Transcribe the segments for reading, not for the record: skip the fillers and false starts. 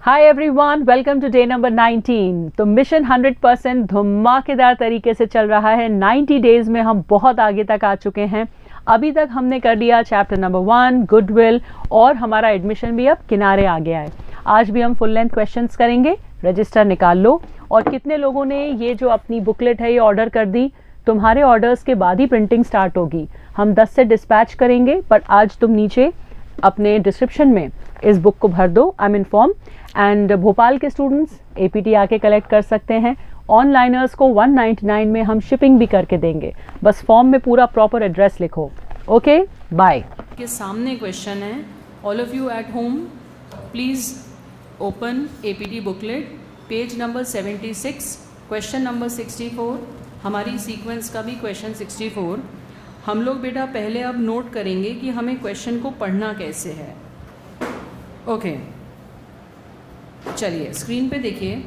Hi everyone, welcome to day number 19। तो mission 100% धमाकेदार तरीके से चल रहा है। 90 डेज में हम बहुत आगे तक आ चुके हैं। अभी तक हमने कर लिया चैप्टर नंबर 1 गुडविल, और हमारा एडमिशन भी अब किनारे आ गया है। आज भी हम फुल लेंथ क्वेश्चंस करेंगे। रजिस्टर निकाल लो। और कितने लोगों ने ये जो अपनी बुकलेट है ये ऑर्डर कर दी? तुम्हारे ऑर्डर्स के बाद ही प्रिंटिंग स्टार्ट होगी। हम 10 से डिस्पैच करेंगे, बट आज तुम नीचे अपने डिस्क्रिप्शन में इस बुक को भर दो। I am inform. And Bhopal के स्टूडेंट्स APT आके कलेक्ट कर सकते हैं। ऑनलाइनर्स को 199 में हम शिपिंग भी करके देंगे। बस फॉर्म में पूरा प्रॉपर एड्रेस लिखो। Okay, bye. के सामने क्वेश्चन है। All of you at home please open APT booklet, page number 76, question number 64। हमारी सीक्वेंस का भी क्वेश्चन 64। हम लोग बेटा पहले अब नोट करेंगे कि हमें क्वेश्चन को पढ़ना कैसे है। ओके, चलिए स्क्रीन पे देखिए।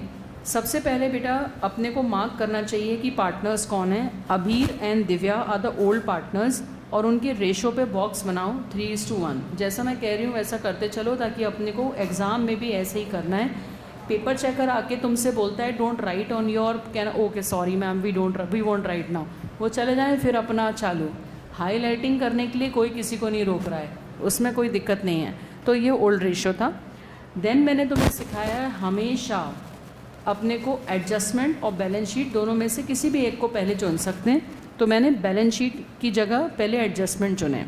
सबसे पहले बेटा अपने को मार्क करना चाहिए कि पार्टनर्स कौन हैं। Abir and Divya are the old partners, और उनके रेशो पे बॉक्स बनाओ 3:1। जैसा मैं कह रही हूँ वैसा करते चलो, ताकि अपने को एग्ज़ाम में भी ऐसे ही करना है। पेपर चेकर आके तुमसे बोलता है don't write on your can, okay sorry ma'am we won't write now, वो चले जाए, फिर अपना चालू। हाईलाइटिंग करने के लिए कोई किसी को नहीं रोक रहा है, उसमें कोई दिक्कत नहीं है। तो ये ओल्ड रेशो था। देन मैंने तुम्हें सिखाया है हमेशा अपने को एडजस्टमेंट और बैलेंस शीट दोनों में से किसी भी एक को पहले चुन सकते हैं। तो मैंने बैलेंस शीट की जगह पहले एडजस्टमेंट चुने।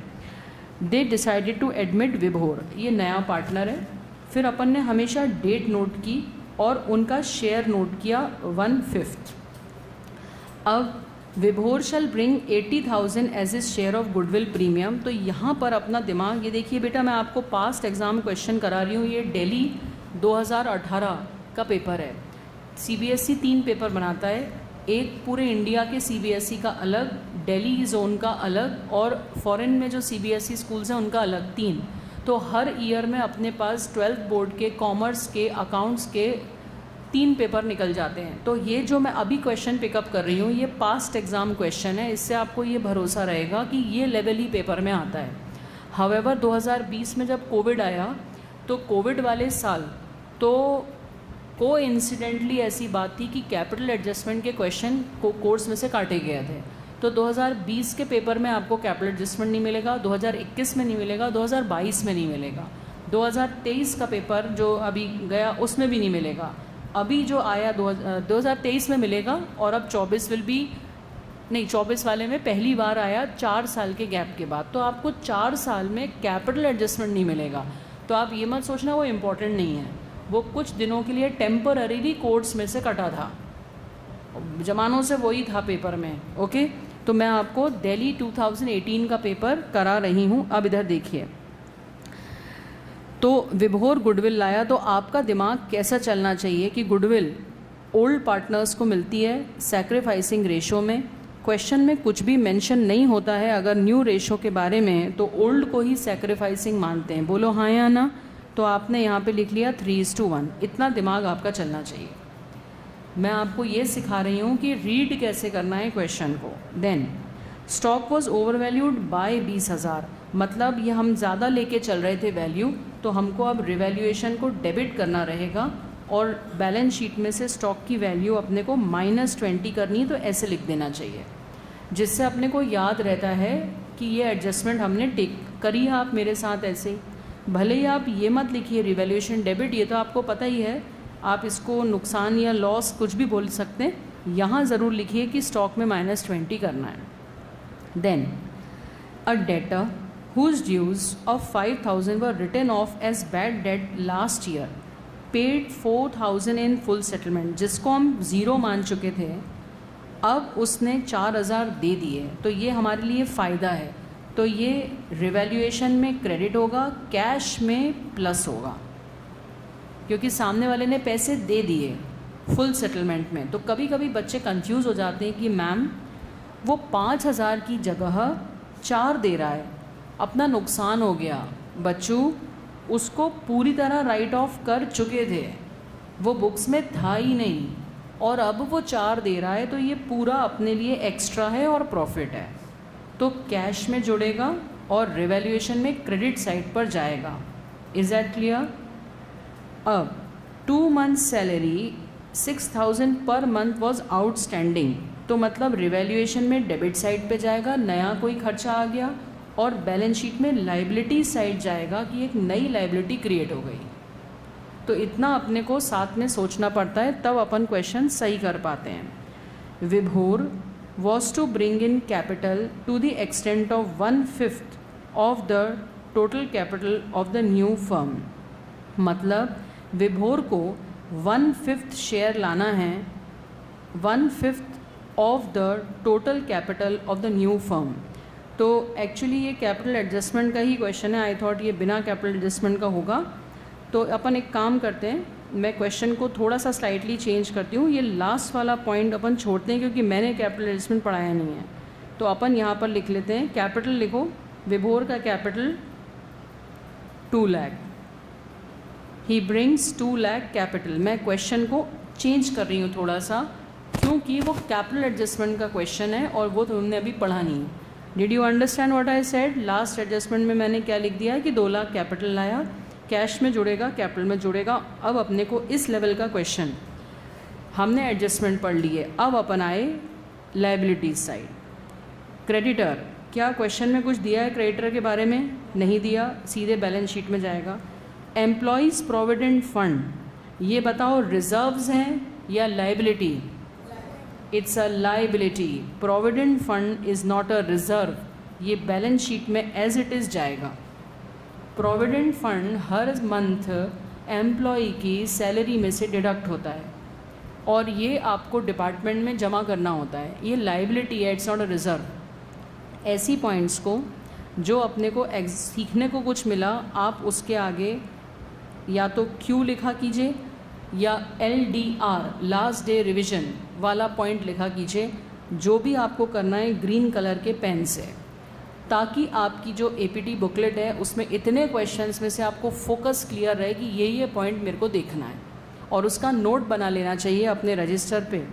दे डिसाइडेड टू एडमिट विभोर, ये नया पार्टनर है। फिर अपन ने हमेशा डेट नोट की और उनका शेयर नोट किया 1/5। अब Vibhor shall bring 80,000 as his share of goodwill premium. तो यहाँ पर अपना दिमाग, ये देखिए बेटा मैं आपको पास्ट एग्ज़ाम क्वेश्चन करा रही हूँ। ये दिल्ली 2018 का पेपर है। CBSE 3 पेपर बनाता है, एक पूरे इंडिया के CBSE का अलग, दिल्ली जोन का अलग, और फॉरेन में जो CBSE स्कूल्स हैं उनका अलग, 3। तो हर ईयर में अपने पास 12th बोर्ड के, कॉमर्स के, अकाउंट्स के 3 पेपर निकल जाते हैं। तो ये जो मैं अभी क्वेश्चन पिकअप कर रही हूँ ये पास्ट एग्ज़ाम क्वेश्चन है। इससे आपको ये भरोसा रहेगा कि ये लेवल ही पेपर में आता है। हावेवर 2020 में जब कोविड आया, तो कोविड वाले साल तो कोइंसिडेंटली ऐसी बात थी कि कैपिटल एडजस्टमेंट के क्वेश्चन को कोर्स में से काटे गए थे। तो 2020 के पेपर में आपको कैपिटल एडजस्टमेंट नहीं मिलेगा, 2021 में नहीं मिलेगा, 2022 में नहीं मिलेगा, 2023 का पेपर जो अभी गया उसमें भी नहीं मिलेगा। अभी जो आया 2023 में मिलेगा, और अब 24 विल बी नहीं, 24 वाले में पहली बार आया 4 साल के गैप के बाद। तो आपको 4 साल में कैपिटल एडजस्टमेंट नहीं मिलेगा। तो आप ये मत सोचना वो इम्पोर्टेंट नहीं है, वो कुछ दिनों के लिए टेम्पररीली कोर्स में से कटा था, जमानों से वही था पेपर में। ओके, तो मैं आपको दिल्ली 2018 का पेपर करा रही हूँ। अब इधर देखिए, तो विभोर गुडविल लाया, तो आपका दिमाग कैसा चलना चाहिए कि गुडविल ओल्ड पार्टनर्स को मिलती है सैक्रिफाइसिंग रेशो में। क्वेश्चन में कुछ भी मेंशन नहीं होता है अगर न्यू रेशो के बारे में, तो ओल्ड को ही सैक्रिफाइसिंग मानते हैं। बोलो हाँ या ना। तो आपने यहाँ पे लिख लिया 3:1। इतना दिमाग आपका चलना चाहिए। मैं आपको ये सिखा रही हूँ कि रीड कैसे करना है क्वेश्चन को। Then stock was over valued by 20,000, मतलब ये हम ज़्यादा लेके चल रहे थे वैल्यू, तो हमको अब रिवैल्यूएशन को डेबिट करना रहेगा, और बैलेंस शीट में से स्टॉक की वैल्यू अपने को -20 करनी। तो ऐसे लिख देना चाहिए, जिससे अपने को याद रहता है कि ये एडजस्टमेंट हमने टेक करी है। आप मेरे साथ ऐसे ही, भले ही आप ये मत लिखिए रिवैल्यूएशन डेबिट, ये तो आपको पता ही है, आप इसको नुकसान या लॉस कुछ भी बोल सकते हैं। यहाँ ज़रूर लिखिए कि स्टॉक में -20 करना है। Then a debtor whose dues of 5,000 were written off as bad debt last year paid 4,000 in full settlement, जिसको हम 0 मान चुके थे, अब उसने 4,000 दे दिए। तो ये हमारे लिए फ़ायदा है। तो ये रिवैल्यूएशन में क्रेडिट होगा, कैश में प्लस होगा, क्योंकि सामने वाले ने पैसे दे दिए फुल सेटलमेंट में। तो कभी कभी बच्चे कंफ्यूज हो जाते हैं कि मैम वो 5,000 की जगह 4 दे रहा है, अपना नुकसान हो गया। बच्चों, उसको पूरी तरह राइट ऑफ कर चुके थे, वो बुक्स में था ही नहीं, और अब वो 4 दे रहा है, तो ये पूरा अपने लिए एक्स्ट्रा है और प्रॉफिट है। तो कैश में जुड़ेगा और रिवैल्यूएशन में क्रेडिट साइड पर जाएगा। Is that clear? अब 2 months salary 6,000 per month was outstanding, तो मतलब रिवैल्यूएशन में डेबिट साइड पे जाएगा, नया कोई खर्चा आ गया, और बैलेंस शीट में लाइबिलिटी साइड जाएगा कि एक नई लाइबिलिटी क्रिएट हो गई। तो इतना अपने को साथ में सोचना पड़ता है, तब अपन क्वेश्चन सही कर पाते हैं। Vibhor was to bring in capital to the extent of 1/5 of the total capital of the new firm, मतलब विभोर को 1/5 शेयर लाना है, 1/5 of the total capital of the new firm. तो एक्चुअली ये कैपिटल एडजस्टमेंट का ही क्वेश्चन है, आई थॉट ये बिना कैपिटल एडजस्टमेंट का होगा। तो अपन एक काम करते हैं, मैं क्वेश्चन को थोड़ा सा स्लाइटली चेंज करती हूँ, ये लास्ट वाला पॉइंट अपन छोड़ते हैं क्योंकि मैंने कैपिटल एडजस्टमेंट पढ़ाया नहीं है। तो अपन यहाँ पर लिख लेते हैं, कैपिटल लिखो, विभोर का capital 2 lakh, he brings 2 lakh capital. मैं क्वेश्चन को चेंज कर रही हूँ थोड़ा सा, क्योंकि वो कैपिटल एडजस्टमेंट का क्वेश्चन है और वो तुमने अभी पढ़ा नहीं। Did you understand what I said? Last adjustment में मैंने क्या लिख दिया है कि 2 लाख कैपिटल लाया, कैश में जुड़ेगा, कैपिटल में जुड़ेगा। अब अपने को इस लेवल का क्वेश्चन हमने एडजस्टमेंट पढ़ ली है। अब अपन आए लायबिलिटीज साइड। क्रेडिटर, क्या क्वेश्चन में कुछ दिया है क्रेडिटर के बारे में? नहीं दिया, सीधे बैलेंस शीट में जाएगा। एम्प्लॉयज़ प्रोविडेंट फंड, ये बताओ रिजर्व्स हैं या liability? It's a liability. Provident fund is not a reserve, ये बैलेंस शीट में एज इट इज़ जाएगा। प्रोविडेंट फंड हर मंथ एम्प्लॉय की सैलरी में से डिडक्ट होता है और ये आपको डिपार्टमेंट में जमा करना होता है, ये लायबिलिटी है, इट्स नॉट अ रिजर्व। ऐसी पॉइंट्स को जो अपने को सीखने को कुछ मिला, आप उसके आगे या तो क्यू लिखा कीजिए या LDR लास्ट डे रिवीजन वाला पॉइंट लिखा कीजिए, जो भी आपको करना है ग्रीन कलर के पेन से, ताकि आपकी जो APT बुकलेट है उसमें इतने क्वेश्चंस में से आपको फोकस क्लियर रहे कि ये पॉइंट मेरे को देखना है और उसका नोट बना लेना चाहिए अपने रजिस्टर पे।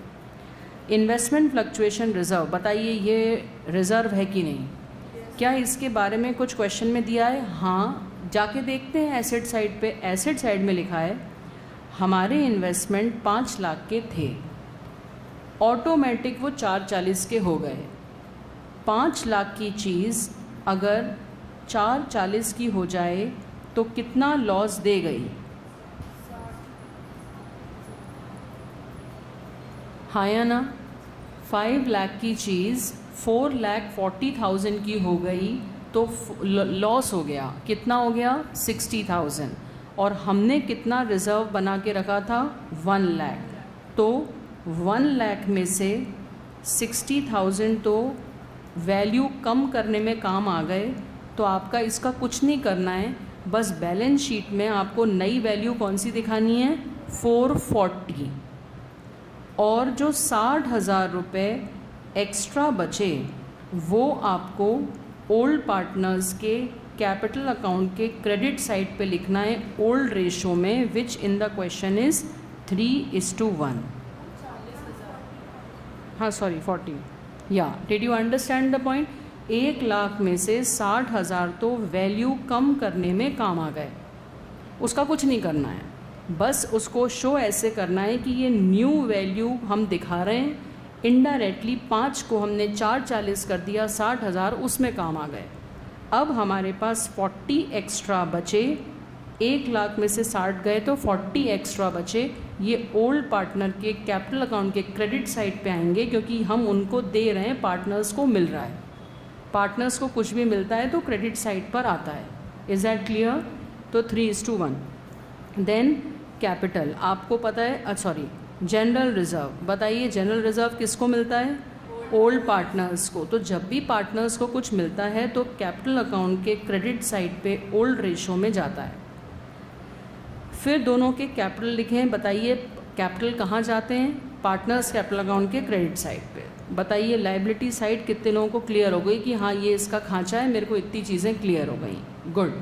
इन्वेस्टमेंट फ्लक्चुएशन रिजर्व, बताइए ये रिजर्व है कि नहीं? क्या इसके बारे में कुछ क्वेश्चन में दिया है? हाँ, जाके देखते हैं एसेट साइड पे। एसेट साइड में लिखा है हमारे इन्वेस्टमेंट 5 लाख के थे, ऑटोमेटिक वो 440 के हो गए। 5 लाख की चीज़ अगर 440 की हो जाए तो कितना लॉस दे गई? हाँ या ना? 5 लाख की चीज़ 4,40,000 की हो गई तो लॉस हो गया। कितना हो गया? 60,000। और हमने कितना रिज़र्व बना के रखा था? 1 लाख। तो 1 लाख में से 60,000 तो वैल्यू कम करने में काम आ गए। तो आपका इसका कुछ नहीं करना है, बस बैलेंस शीट में आपको नई वैल्यू कौन सी दिखानी है? 440। और जो 60,000 रुपये एक्स्ट्रा बचे वो आपको ओल्ड पार्टनर्स के कैपिटल अकाउंट के क्रेडिट साइड पे लिखना है ओल्ड रेशो में, विच इन द क्वेश्चन इज़ 3:1। हाँ सॉरी 40। या did you understand the point? 1 lakh में से 60,000 तो वैल्यू कम करने में काम आ गए, उसका कुछ नहीं करना है, बस उसको शो ऐसे करना है कि ये न्यू वैल्यू हम दिखा रहे हैं। इनडायरेक्टली 5 को हमने 440 कर दिया, 60,000 उसमें काम आ गए। अब हमारे पास 40 एक्स्ट्रा बचे, 1 लाख में से 60 गए तो 40 एक्स्ट्रा बचे। ये ओल्ड पार्टनर के कैपिटल अकाउंट के क्रेडिट साइड पे आएंगे, क्योंकि हम उनको दे रहे हैं, पार्टनर्स को मिल रहा है। पार्टनर्स को कुछ भी मिलता है तो क्रेडिट साइड पर आता है। Is that clear? तो 3:1। देन कैपिटल, आपको पता है, सॉरी जनरल रिज़र्व, बताइए जनरल रिज़र्व किसको मिलता है? ओल्ड पार्टनर्स को। तो जब भी पार्टनर्स को कुछ मिलता है तो कैपिटल अकाउंट के क्रेडिट साइड पे ओल्ड रेशो में जाता है। फिर दोनों के कैपिटल लिखें, बताइए कैपिटल कहाँ जाते हैं? पार्टनर्स कैपिटल अकाउंट के क्रेडिट साइड पे। बताइए लायबिलिटी साइड कितने लोगों को क्लियर हो गई कि हाँ ये इसका खांचा है, मेरे को इतनी चीज़ें क्लियर हो गई। गुड।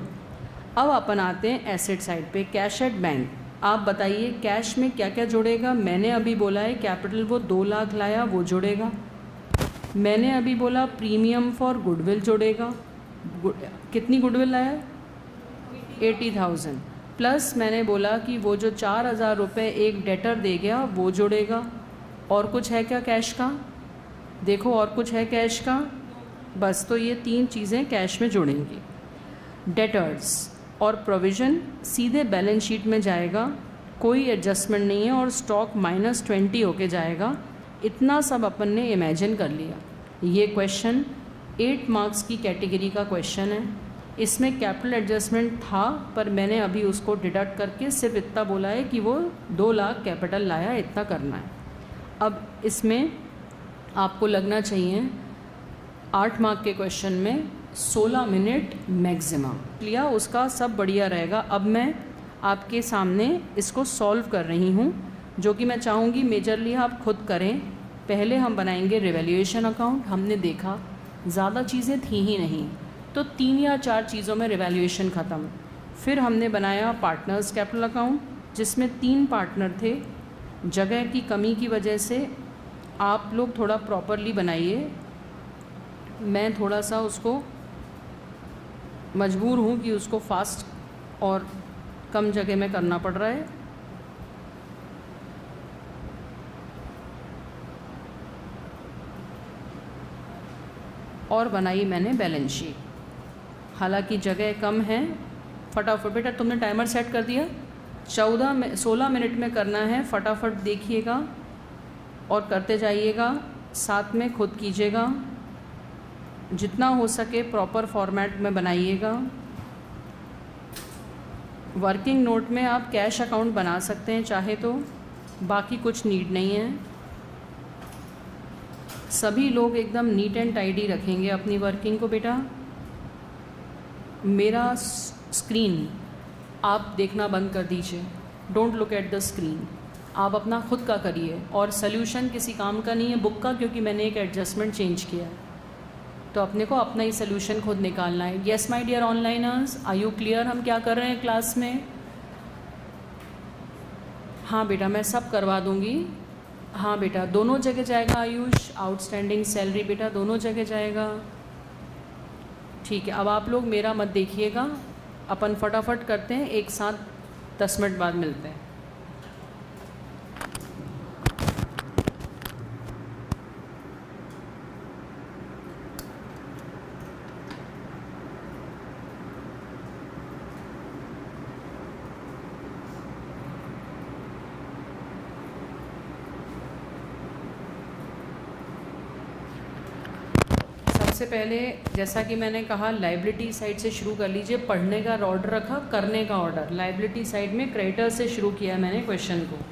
अब अपन आते हैं एसेट साइड पे, कैश एट बैंक। आप बताइए कैश में क्या क्या जुड़ेगा? मैंने अभी बोला है कैपिटल वो 2 लाख लाया, वो जुड़ेगा। मैंने अभी बोला प्रीमियम फॉर गुडविल जुड़ेगा। कितनी गुडविल लाया? 80,000। प्लस मैंने बोला कि वो जो 4,000 रुपये एक डेटर दे गया वो जुड़ेगा। और कुछ है क्या कैश का? देखो और कुछ है कैश का? बस, तो ये 3 चीज़ें कैश में जुड़ेंगी। डेटर्स और प्रोविज़न सीधे बैलेंस शीट में जाएगा, कोई एडजस्टमेंट नहीं है, और स्टॉक -20 होके जाएगा। इतना सब अपन ने इमेजिन कर लिया। ये क्वेश्चन 8 मार्क्स की कैटेगरी का क्वेश्चन है। इसमें कैपिटल एडजस्टमेंट था, पर मैंने अभी उसको डिडक्ट करके सिर्फ इतना बोला है कि वो 2 लाख कैपिटल लाया, इतना करना है। अब इसमें आपको लगना चाहिए 8 मार्क के क्वेश्चन में 16 मिनट मैक्सिमम लिया, उसका सब बढ़िया रहेगा। अब मैं आपके सामने इसको सॉल्व कर रही हूँ, जो कि मैं चाहूँगी मेजरली आप खुद करें। पहले हम बनाएंगे रिवैल्यूएशन अकाउंट। हमने देखा ज़्यादा चीज़ें थी ही नहीं, तो 3 या 4 चीज़ों में रिवैल्यूएशन ख़त्म। फिर हमने बनाया पार्टनर्स कैपिटल अकाउंट, जिसमें 3 पार्टनर थे। जगह की कमी की वजह से आप लोग थोड़ा प्रॉपरली बनाइए, मैं थोड़ा सा उसको मजबूर हूँ कि उसको फास्ट और कम जगह में करना पड़ रहा है। और बनाई मैंने बैलेंस शीट, हालांकि जगह कम है। फटाफट बेटा, तुमने टाइमर सेट कर दिया? 16 मिनट में करना है, फटाफट देखिएगा और करते जाइएगा, साथ में खुद कीजिएगा। जितना हो सके प्रॉपर फॉर्मेट में बनाइएगा। वर्किंग नोट में आप कैश अकाउंट बना सकते हैं चाहे तो, बाकी कुछ नीड नहीं है। सभी लोग एकदम नीट एंड टाइडी रखेंगे अपनी वर्किंग को। बेटा, मेरा स्क्रीन आप देखना बंद कर दीजिए, don't look at the screen, आप अपना खुद का करिए। और सल्यूशन किसी काम का नहीं है, बुक का, क्योंकि मैंने एक एडजस्टमेंट चेंज किया है, तो अपने को अपना ही सल्यूशन खुद निकालना है। Yes my dear onliners, are you clear हम क्या कर रहे हैं क्लास में? हाँ बेटा, मैं सब करवा दूँगी। हाँ बेटा, दोनों जगह जाएगा आयुष, आउटस्टैंडिंग सैलरी बेटा दोनों जगह जाएगा। ठीक है, अब आप लोग मेरा मत देखिएगा, अपन फटाफट करते हैं, एक साथ 10 मिनट बाद मिलते हैं। सबसे पहले जैसा कि मैंने कहा, लाइबिलिटी साइड से शुरू कर लीजिए। पढ़ने का ऑर्डर रखा, करने का ऑर्डर लाइबिलिटी साइड में क्रेडिटर से शुरू किया मैंने क्वेश्चन को।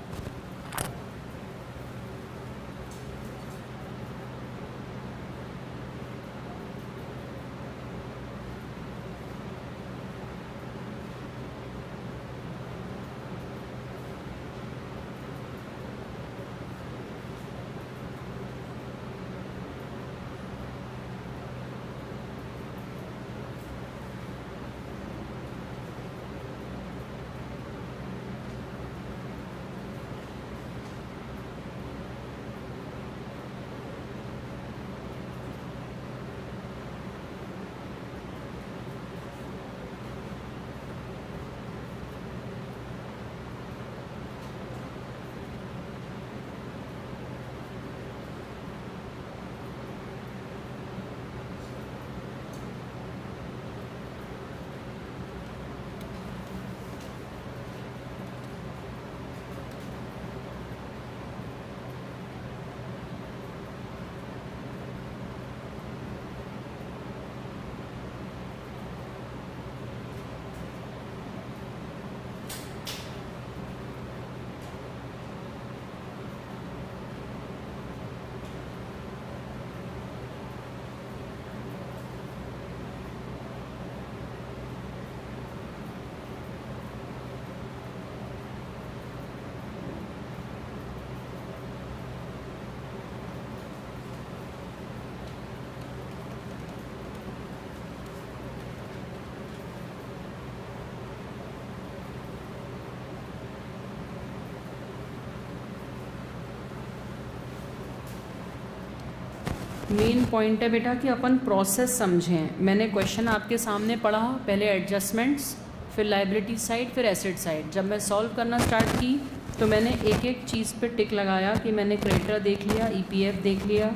मेन पॉइंट है बेटा कि अपन प्रोसेस समझें। मैंने क्वेश्चन आपके सामने पढ़ा, पहले एडजस्टमेंट्स, फिर लाइबिलिटी साइड, फिर एसेट साइड। जब मैं सॉल्व करना स्टार्ट की तो मैंने एक एक चीज़ पे टिक लगाया कि मैंने क्रेडिटर देख लिया, ईपीएफ देख लिया,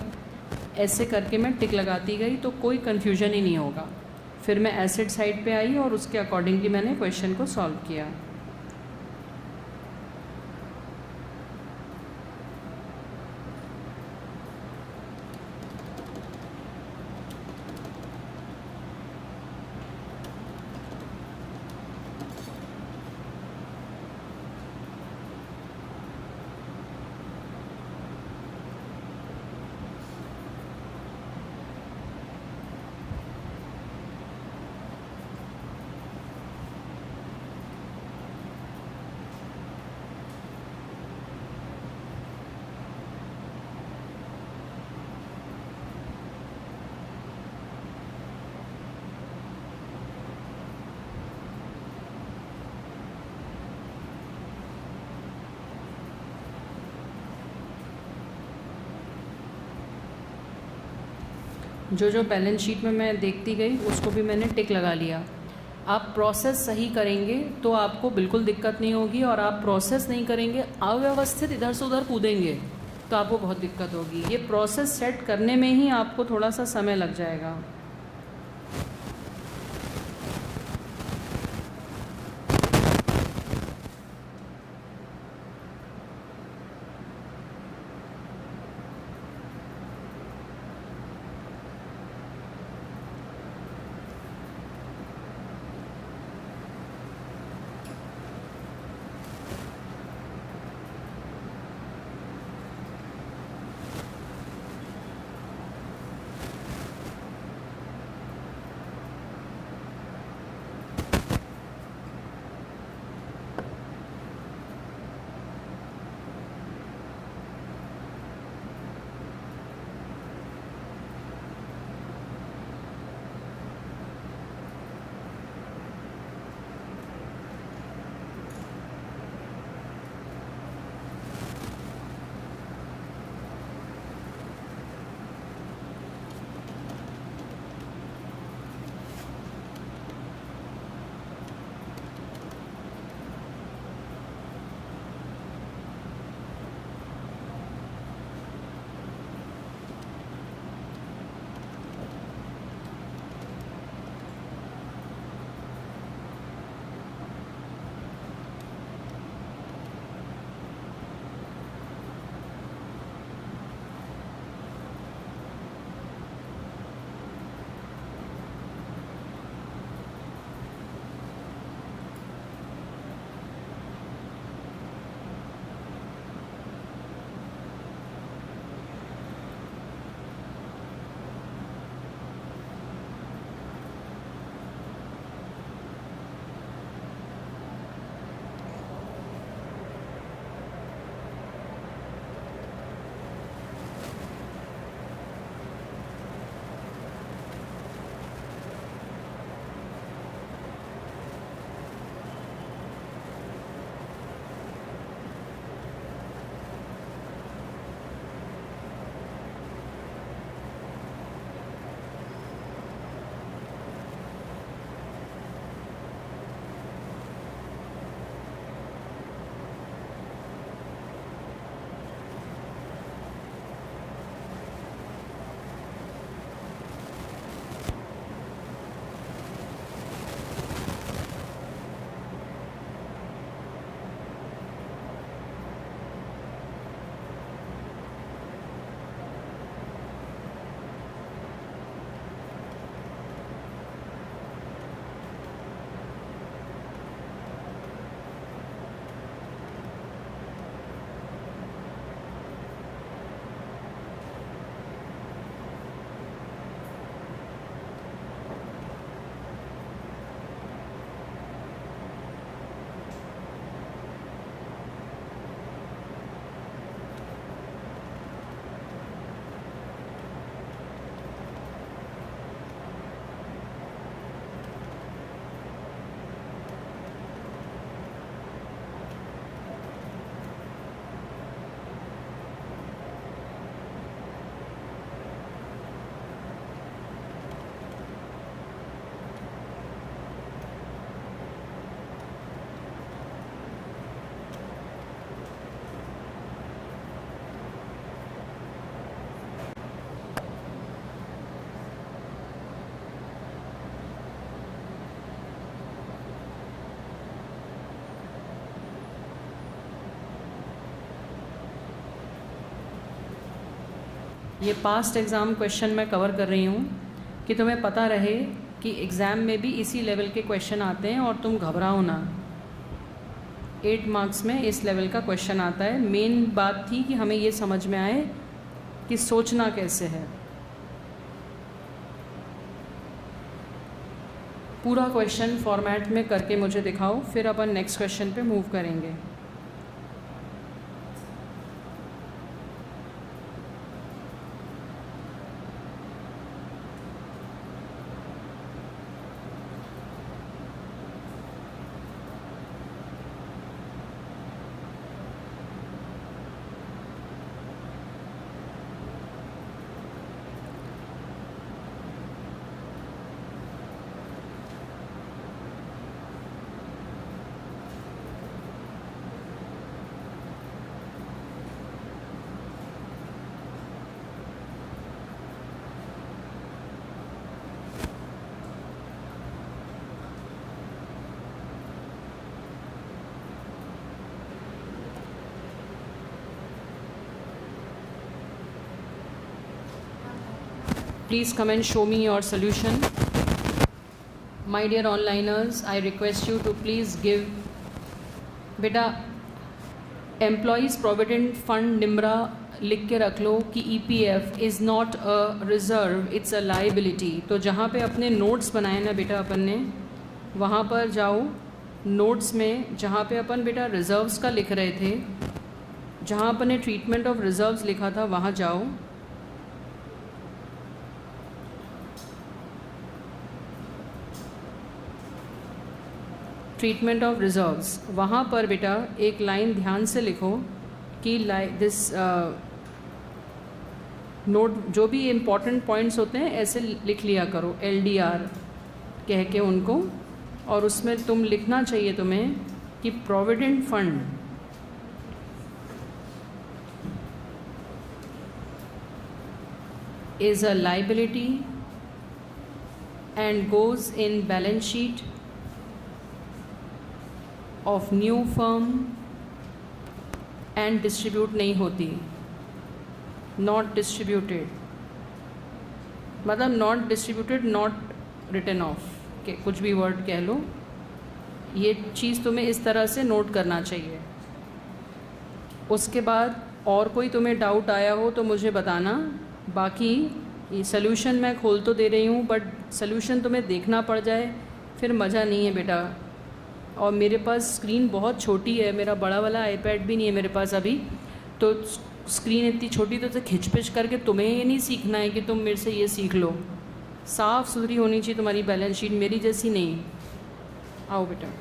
ऐसे करके मैं टिक लगाती गई तो कोई कन्फ्यूजन ही नहीं होगा। फिर मैं एसेट साइड पे आई और उसके अकॉर्डिंगली मैंने क्वेश्चन को सॉल्व किया। जो जो बैलेंस शीट में मैं देखती गई उसको भी मैंने टिक लगा लिया। आप प्रोसेस सही करेंगे तो आपको बिल्कुल दिक्कत नहीं होगी, और आप प्रोसेस नहीं करेंगे, अव्यवस्थित इधर से उधर कूदेंगे तो आपको बहुत दिक्कत होगी। ये प्रोसेस सेट करने में ही आपको थोड़ा सा समय लग जाएगा। ये पास्ट एग्ज़ाम क्वेश्चन मैं कवर कर रही हूँ कि तुम्हें पता रहे कि एग्ज़ाम में भी इसी लेवल के क्वेश्चन आते हैं और तुम घबराओ ना। 8 मार्क्स में इस लेवल का क्वेश्चन आता है। मेन बात थी कि हमें ये समझ में आए कि सोचना कैसे है। पूरा क्वेश्चन फॉर्मेट में करके मुझे दिखाओ, फिर अपन नेक्स्ट क्वेश्चन पे मूव करेंगे। Please come and show me your solution. My dear onliners, I request you to please give बेटा एम्प्लॉयज़ प्रोविडेंट फंड निम्रा लिख के रख लो कि EPF is not a reserve, it's a liability. तो जहाँ पे अपने नोट्स बनाए ना बेटा अपन ने, वहाँ पर जाओ नोट्स में, जहाँ पे अपन बेटा रिज़र्व्स का लिख रहे थे, जहाँ अपन ने ट्रीटमेंट ऑफ रिज़र्व्स लिखा था, वहाँ जाओ। ट्रीटमेंट ऑफ रिज़र्व्स, वहाँ पर बेटा एक लाइन ध्यान से लिखो कि दिस नोट, जो भी इम्पॉर्टेंट पॉइंट्स होते हैं ऐसे लिख लिया करो, LDR कह के उनको। और उसमें तुम लिखना चाहिए तुम्हें कि provident fund is a liability and goes in balance sheet of new firm and distribute नहीं होती, नॉट डिस्ट्रीब्यूटेड, मतलब not distributed, not written off के कुछ भी वर्ड कह लो। ये चीज़ तुम्हें इस तरह से नोट करना चाहिए। उसके बाद और कोई तुम्हें डाउट आया हो तो मुझे बताना। बाकी ये सोल्यूशन मैं खोल तो दे रही हूँ, बट सोल्यूशन तुम्हें देखना पड़ जाए फिर मज़ा नहीं है बेटा। और मेरे पास स्क्रीन बहुत छोटी है, मेरा बड़ा वाला आईपैड भी नहीं है मेरे पास अभी, तो स्क्रीन इतनी छोटी तो खिंच पिच करके तुम्हें ये नहीं सीखना है कि तुम मेरे से ये सीख लो। साफ़ सुथरी होनी चाहिए तुम्हारी बैलेंस शीट, मेरी जैसी नहीं। आओ बेटा,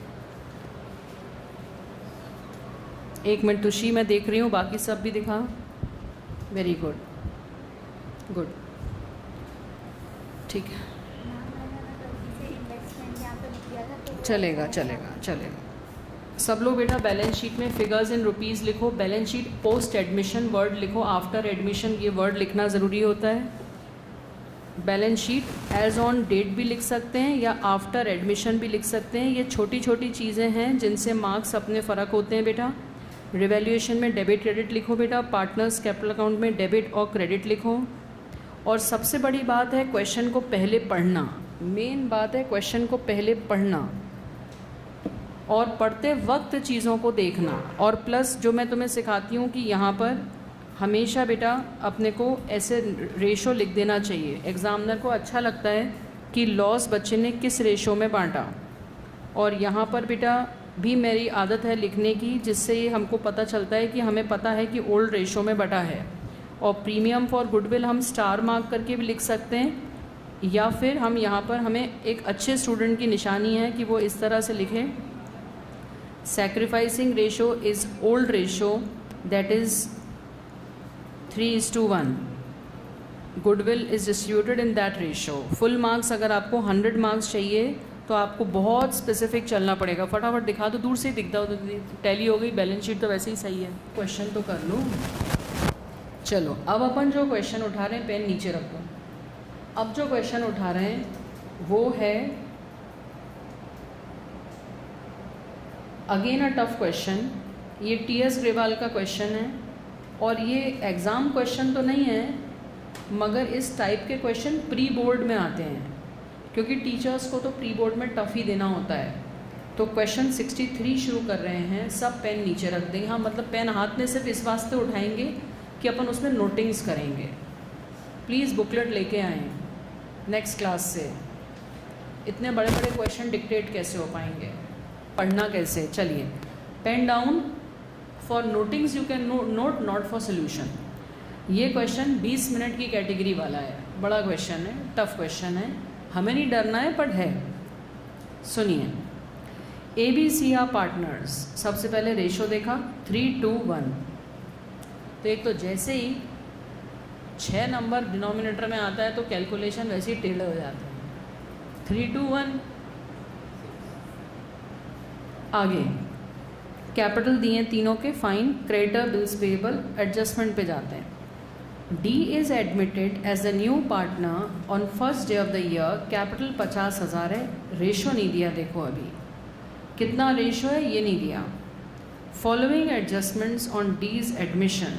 एक मिनट तुशी, मैं देख रही हूँ, बाकी सब भी दिखा। वेरी गुड, गुड, ठीक है, चलेगा चलेगा चलेगा। सब लोग बेटा बैलेंस शीट में फिगर्स इन रुपीज़ लिखो। Balance sheet post admission word लिखो, आफ्टर एडमिशन ये वर्ड लिखना ज़रूरी होता है। Balance sheet as on date भी लिख सकते हैं या आफ्टर एडमिशन भी लिख सकते हैं। ये छोटी छोटी चीज़ें हैं जिनसे मार्क्स अपने फ़र्क होते हैं बेटा। रिवैल्यूएशन में डेबिट क्रेडिट लिखो बेटा, पार्टनर्स कैपिटल अकाउंट में डेबिट और क्रेडिट लिखो। और सबसे बड़ी बात है क्वेश्चन को पहले पढ़ना, मेन बात है क्वेश्चन को पहले पढ़ना और पढ़ते वक्त चीज़ों को देखना। और प्लस जो मैं तुम्हें सिखाती हूँ कि यहाँ पर हमेशा बेटा अपने को ऐसे रेशो लिख देना चाहिए। एग्ज़ामिनर को अच्छा लगता है कि लॉस बच्चे ने किस रेशो में बांटा। और यहाँ पर बेटा भी मेरी आदत है लिखने की, जिससे ये हमको पता चलता है कि हमें पता है कि ओल्ड रेशो में बटा है। और प्रीमियम फॉर गुडविल हम स्टार मार्क करके भी लिख सकते हैं, या फिर हम यहाँ पर, हमें एक अच्छे स्टूडेंट की निशानी है कि वो इस तरह से लिखें, sacrificing ratio is old ratio, that is 3:1. Goodwill is distributed in that ratio. Full marks अगर आपको 100 मार्क्स चाहिए तो आपको बहुत स्पेसिफिक चलना पड़ेगा। फटाफट दिखा दो, दूर से ही दिखता हो तो टैली हो गई, बैलेंस शीट तो वैसे ही सही है। क्वेश्चन तो कर लो। चलो अब अपन जो क्वेश्चन उठा रहे हैं, पेन नीचे रखो। अब जो क्वेश्चन उठा रहे हैं वो है अगेन अ टफ क्वेश्चन। ये TS ग्रेवाल का क्वेश्चन है और ये एग्ज़ाम क्वेश्चन तो नहीं है, मगर इस टाइप के क्वेश्चन प्री बोर्ड में आते हैं, क्योंकि टीचर्स को तो प्री बोर्ड में टफ ही देना होता है। तो क्वेश्चन 63 शुरू कर रहे हैं। सब पेन नीचे रख देंगे। हाँ, मतलब पेन हाथ में सिर्फ इस वास्ते उठाएंगे कि अपन उसमें नोटिंग्स करेंगे। प्लीज़ बुकलेट लेके आएँ नेक्स्ट क्लास से। इतने बड़े बड़े क्वेश्चन डिक्टेट कैसे हो पाएंगे, पढ़ना कैसे। चलिए, pen down. For notings you can note, not for solution. ये क्वेश्चन 20 मिनट की कैटेगरी वाला है, बड़ा क्वेश्चन है, टफ क्वेश्चन है, हमें नहीं डरना है, बट है। सुनिए, ABC आर पार्टनर्स। सबसे पहले रेशो देखा 3:1। तो एक तो जैसे ही 6 नंबर डिनोमिनेटर में आता है तो कैलकुलेशन वैसे ही टेढ़े हो जाते हैं। 3:1। आगे कैपिटल दिए तीनों के, fine, creditor, bills payable, adjustment पे जाते हैं। D is admitted as the new partner on first day of the year. Capital 50,000 है, रेशो नहीं दिया। देखो अभी कितना रेशो है ये नहीं दिया। Following adjustments on D's admission.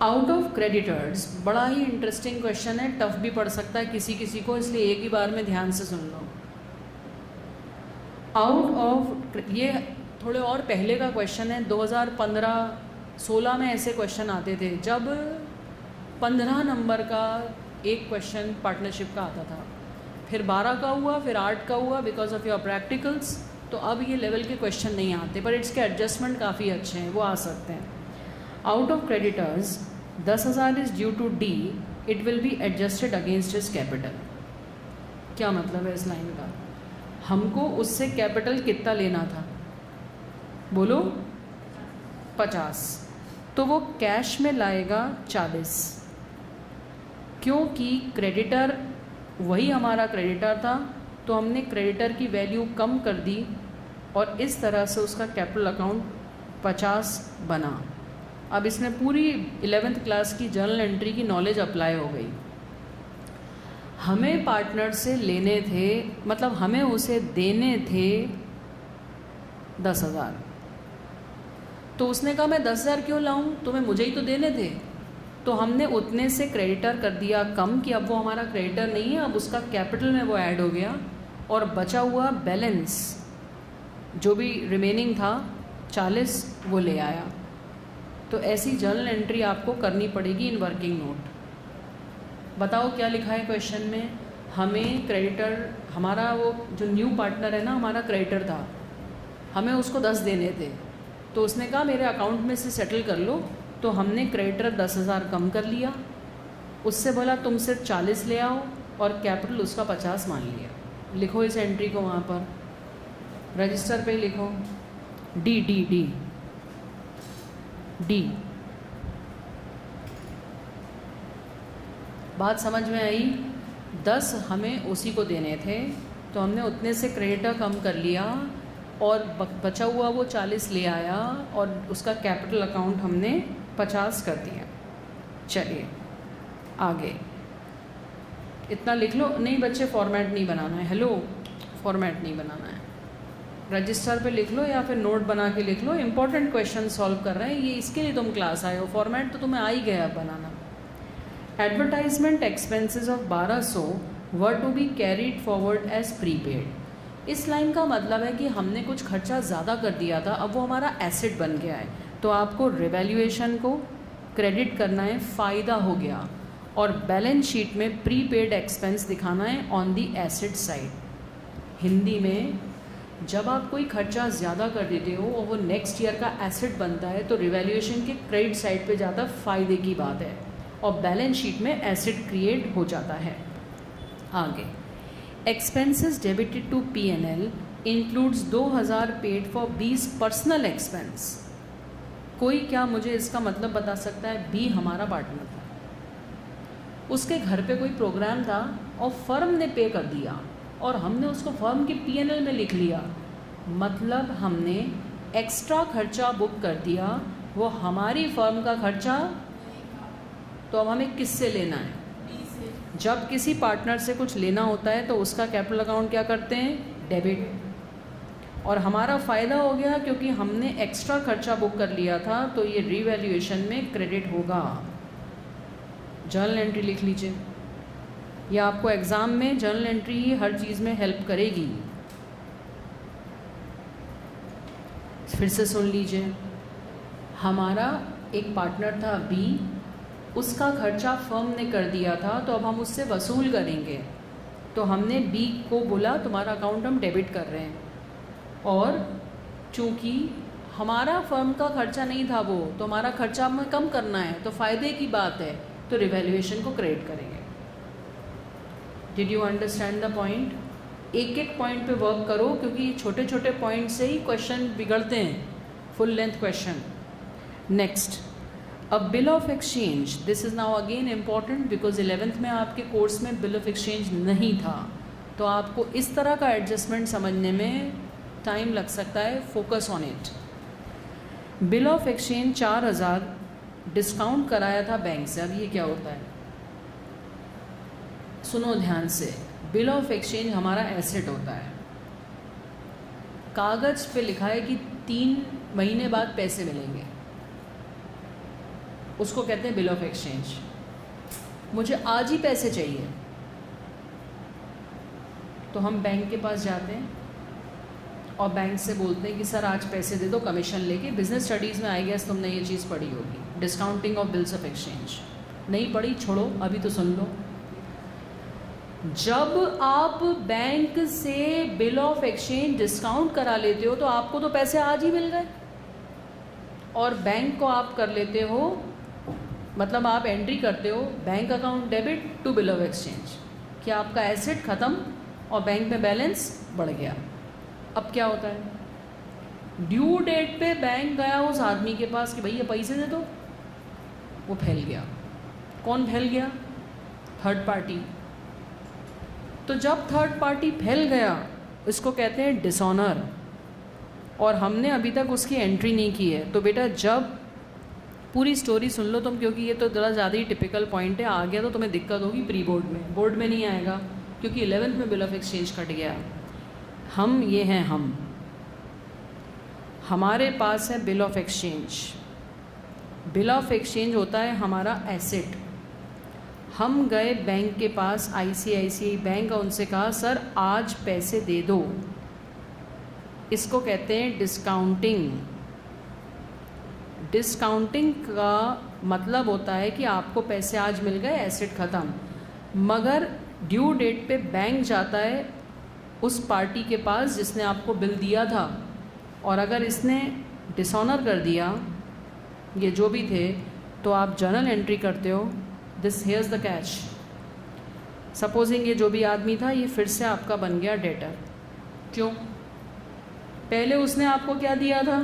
Out of creditors, बड़ा ही इंटरेस्टिंग क्वेश्चन है, टफ भी पड़ सकता है किसी किसी को, इसलिए एक ही बार में ध्यान से सुन लो। आउट ऑफ, ये थोड़े और पहले का क्वेश्चन है। 2015-16 में ऐसे क्वेश्चन आते थे जब 15 नंबर का एक क्वेश्चन पार्टनरशिप का आता था, फिर 12 का हुआ, फिर 8 का हुआ बिकॉज ऑफ योर प्रैक्टिकल्स। तो अब ये लेवल के क्वेश्चन नहीं आते, पर इसके एडजस्टमेंट काफ़ी अच्छे हैं, वो आ सकते हैं। Out of creditors 10,000 is due to D, it will be adjusted against his capital. क्या मतलब है इस लाइन का? हमको उससे कैपिटल कितना लेना था, बोलो? 50। तो वो कैश में लाएगा 40, क्योंकि क्रेडिटर वही हमारा क्रेडिटर था, तो हमने क्रेडिटर की वैल्यू कम कर दी और इस तरह से उसका कैपिटल अकाउंट 50 बना। अब इसमें पूरी 11th क्लास की जर्नल एंट्री की नॉलेज अप्लाई हो गई। हमें पार्टनर से लेने थे, मतलब हमें उसे देने थे 10,000। तो उसने कहा मैं 10,000 क्यों लाऊं, तुम्हें मुझे ही तो देने थे। तो हमने उतने से क्रेडिटर कर दिया कम कि अब वो हमारा क्रेडिटर नहीं है, अब उसका कैपिटल में वो ऐड हो गया और बचा हुआ बैलेंस जो भी रिमेनिंग था 40 वो ले आया। तो ऐसी जर्नल एंट्री आपको करनी पड़ेगी इन वर्किंग नोट। बताओ क्या लिखा है क्वेश्चन में? हमें क्रेडिटर, हमारा वो जो न्यू पार्टनर है ना, हमारा क्रेडिटर था, हमें उसको 10 देने थे। तो उसने कहा मेरे अकाउंट में से सेटल कर लो। तो हमने क्रेडिटर 10,000 कम कर लिया, उससे बोला तुम सिर्फ 40 ले आओ और कैपिटल उसका 50 मान लिया। लिखो इस एंट्री को वहाँ पर रजिस्टर पे लिखो, डी डी डी डी। बात समझ में आई? 10 हमें उसी को देने थे, तो हमने उतने से क्रेडिटर कम कर लिया और बचा हुआ वो 40 ले आया और उसका कैपिटल अकाउंट हमने 50 कर दिया। चलिए आगे, इतना लिख लो। नहीं बच्चे, फॉर्मेट नहीं बनाना है। हेलो, फॉर्मेट नहीं बनाना है। रजिस्टर पे लिख लो या फिर नोट बना के लिख लो। इंपॉर्टेंट क्वेश्चन सॉल्व कर रहे हैं, ये इसके लिए तुम क्लास आए हो। फॉर्मेट तो तुम्हें आ ही गया बनाना। Advertisement expenses of 1200 were to be carried forward as prepaid. इस लाइन का मतलब है कि हमने कुछ खर्चा ज़्यादा कर दिया था, अब वो हमारा एसेट बन गया है, तो आपको रिवैल्यूएशन को क्रेडिट करना है, फ़ायदा हो गया, और बैलेंस शीट में प्रीपेड एक्सपेंस दिखाना है on the asset side. Hindi में जब आप कोई खर्चा ज़्यादा कर देते हो और वो नेक्स्ट ईयर का एसेट बनता है तो रिवैल्यूएशन के क्रेडिट साइड पे ज़्यादा फ़ायदे की बात है और बैलेंस शीट में एसेट क्रिएट हो जाता है। आगे, expenses debited to P&L includes 2000 paid for B's personal expense. कोई क्या मुझे इसका मतलब बता सकता है? B हमारा पार्टनर था, उसके घर पे कोई प्रोग्राम था और फर्म ने पे कर दिया और हमने उसको फर्म के P&L में लिख लिया, मतलब हमने एक्स्ट्रा खर्चा बुक कर दिया, वो हमारी फर्म का खर्चा। तो अब हमें किससे लेना है? जब किसी पार्टनर से कुछ लेना होता है तो उसका कैपिटल अकाउंट क्या करते हैं? डेबिट। और हमारा फ़ायदा हो गया क्योंकि हमने एक्स्ट्रा खर्चा बुक कर लिया था, तो ये रीवैल्यूएशन में क्रेडिट होगा। जर्नल एंट्री लिख लीजिए, या आपको एग्ज़ाम में जर्नल एंट्री ही हर चीज़ में हेल्प करेगी। फिर से सुन लीजिए, हमारा एक पार्टनर था बी, उसका खर्चा फर्म ने कर दिया था, तो अब हम उससे वसूल करेंगे। तो हमने बी को बोला तुम्हारा अकाउंट हम डेबिट कर रहे हैं, और चूँकि हमारा फर्म का खर्चा नहीं था वो, तो हमारा खर्चा हमें कम करना है, तो फ़ायदे की बात है, तो रिवैल्यूएशन को क्रेडिट करेंगे। Did you understand the point? एक एक पॉइंट पे वर्क करो, क्योंकि छोटे छोटे पॉइंट से ही क्वेश्चन बिगड़ते हैं, full length question. Next, a bill of exchange. This is now again important because 11th में आपके कोर्स में बिल ऑफ एक्सचेंज नहीं था, तो आपको इस तरह का एडजस्टमेंट समझने में टाइम लग सकता है। Focus on it. Bill of exchange 4000 discount कराया था बैंक से। अब ये क्या होता है, सुनो ध्यान से। बिल ऑफ एक्सचेंज हमारा एसेट होता है, कागज़ पे लिखा है कि 3 महीने बाद पैसे मिलेंगे, उसको कहते हैं बिल ऑफ एक्सचेंज। मुझे आज ही पैसे चाहिए, तो हम बैंक के पास जाते हैं और बैंक से बोलते हैं कि सर आज पैसे दे दो कमीशन लेके। बिजनेस स्टडीज़ में आई गेस तुमने ये चीज़ पढ़ी होगी, discounting of bills of exchange. नहीं पढ़ी, छोड़ो, अभी तो सुन लो। जब आप बैंक से बिल ऑफ एक्सचेंज डिस्काउंट करा लेते हो, तो आपको तो पैसे आज ही मिल गए, और बैंक को आप कर लेते हो, मतलब आप एंट्री करते हो bank account debit to bill of exchange, कि आपका एसेट ख़त्म और बैंक में बैलेंस बढ़ गया। अब क्या होता है, ड्यू डेट पे बैंक गया उस आदमी के पास कि भैया पैसे दे दो, वो फैल गया। कौन फैल गया? Third party. तो जब थर्ड पार्टी फैल गया, इसको कहते हैं डिसऑनर, और हमने अभी तक उसकी एंट्री नहीं की है। तो बेटा जब पूरी स्टोरी सुन लो तुम, क्योंकि ये तो ज़रा ज़्यादा ही टिपिकल पॉइंट है, आ गया तो तुम्हें दिक्कत होगी प्री बोर्ड में। बोर्ड में नहीं आएगा क्योंकि 11th में बिल ऑफ एक्सचेंज कट गया। हम ये हैं, हमारे पास है bill of exchange. Bill of exchange होता है हमारा एसेट। हम गए बैंक के पास, ICICI बैंक, और उनसे कहा सर आज पैसे दे दो। इसको कहते हैं डिस्काउंटिंग। डिस्काउंटिंग का मतलब होता है कि आपको पैसे आज मिल गए, एसेट ख़त्म। मगर ड्यू डेट पे बैंक जाता है उस पार्टी के पास जिसने आपको बिल दिया था, और अगर इसने डिसऑनर कर दिया, ये जो भी थे, तो आप जर्नल एंट्री करते हो। This here's the catch. Supposing ये जो भी आदमी था, ये फिर से आपका बन गया डेटर। क्यों? पहले उसने आपको क्या दिया था?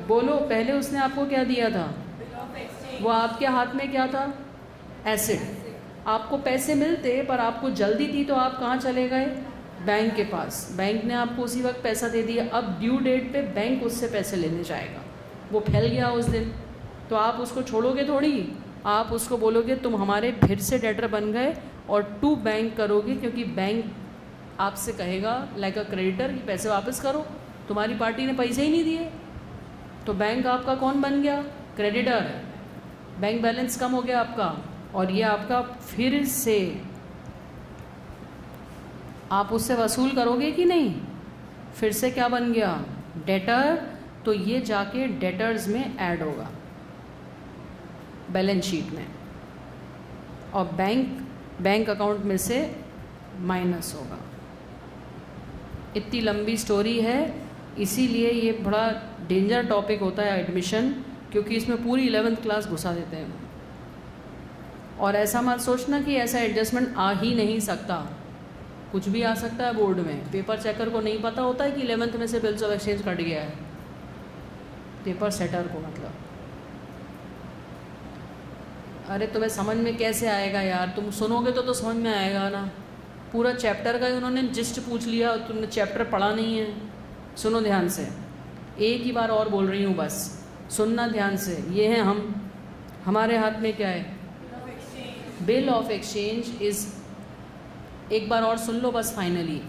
बोलो, पहले उसने आपको क्या दिया था? वो आपके हाथ में क्या था? एसेट। आपको पैसे मिलते, पर आपको जल्दी थी, तो आप कहाँ चले गए? बैंक के पास। बैंक ने आपको उसी वक्त पैसा दे दिया। अब ड्यू डेट पे बैंक उससे पैसे लेने जाएगा, वो फैल गया उस दिन, तो आप उसको छोड़ोगे थोड़ी, आप उसको बोलोगे तुम हमारे फिर से डेटर बन गए, और टू बैंक करोगे, क्योंकि बैंक आपसे कहेगा लाइक अ क्रेडिटर कि पैसे वापस करो, तुम्हारी पार्टी ने पैसे ही नहीं दिए। तो बैंक आपका कौन बन गया? क्रेडिटर। बैंक बैलेंस कम हो गया आपका, और ये आपका फिर से आप उससे वसूल करोगे कि नहीं? फिर से क्या बन गया? डेटर। तो ये जाके डेटर्स में ऐड होगा बैलेंस शीट में, और बैंक अकाउंट में से माइनस होगा। इतनी लंबी स्टोरी है, इसीलिए ये बड़ा डेंजर टॉपिक होता है एडमिशन, क्योंकि इसमें पूरी 11th क्लास घुसा देते हैं। और ऐसा मत सोचना कि ऐसा एडजस्टमेंट आ ही नहीं सकता, कुछ भी आ सकता है बोर्ड में। पेपर चेकर को नहीं पता होता है कि 11th में से बिल्स ऑफ एक्सचेंज कट गया है, पेपर सेटर को मतलब। अरे तुम्हें समझ में कैसे आएगा यार, तुम सुनोगे तो समझ में आएगा ना। पूरा चैप्टर का उन्होंने जिस्ट पूछ लिया, तुमने चैप्टर पढ़ा नहीं है। सुनो ध्यान से, एक ही बार और बोल रही हूँ, बस सुनना ध्यान से। ये हैं हम, हमारे हाथ में क्या है? बिल ऑफ एक्सचेंज इज़, एक बार और सुन लो बस finally.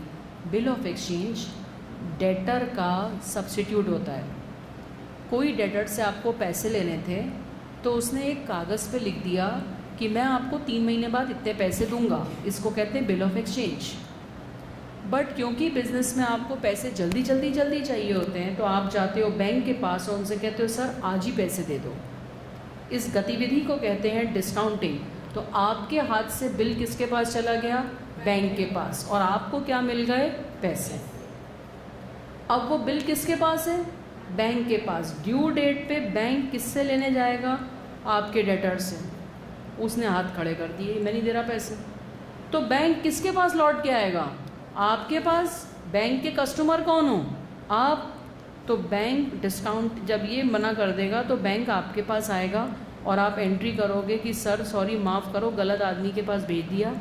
Bill of exchange debtor का सब्स्टिट्यूट होता है। कोई डेटर से आपको पैसे लेने थे तो उसने एक कागज़ पे लिख दिया कि मैं आपको 3 महीने बाद इतने पैसे दूंगा, इसको कहते हैं बिल ऑफ एक्सचेंज। बट क्योंकि बिज़नेस में आपको पैसे जल्दी चाहिए होते हैं तो आप जाते हो बैंक के पास और उनसे कहते हो सर आज ही पैसे दे दो। इस गतिविधि को कहते हैं डिस्काउंटिंग। तो आपके हाथ से बिल किसके पास चला गया? बैंक के पास, और आपको क्या मिल गए? पैसे। अब वो बिल किसके पास है? बैंक के पास। ड्यू डेट पे बैंक किससे लेने जाएगा? आपके डेटर से। उसने हाथ खड़े कर दिए, मैं नहीं दे रहा पैसे, तो बैंक किसके पास लौट के आएगा? आपके पास। बैंक के कस्टमर कौन हो? आप। तो बैंक डिस्काउंट जब ये मना कर देगा तो बैंक आपके पास आएगा और आप एंट्री करोगे कि सर सॉरी माफ़ करो, गलत आदमी के पास भेज दिया।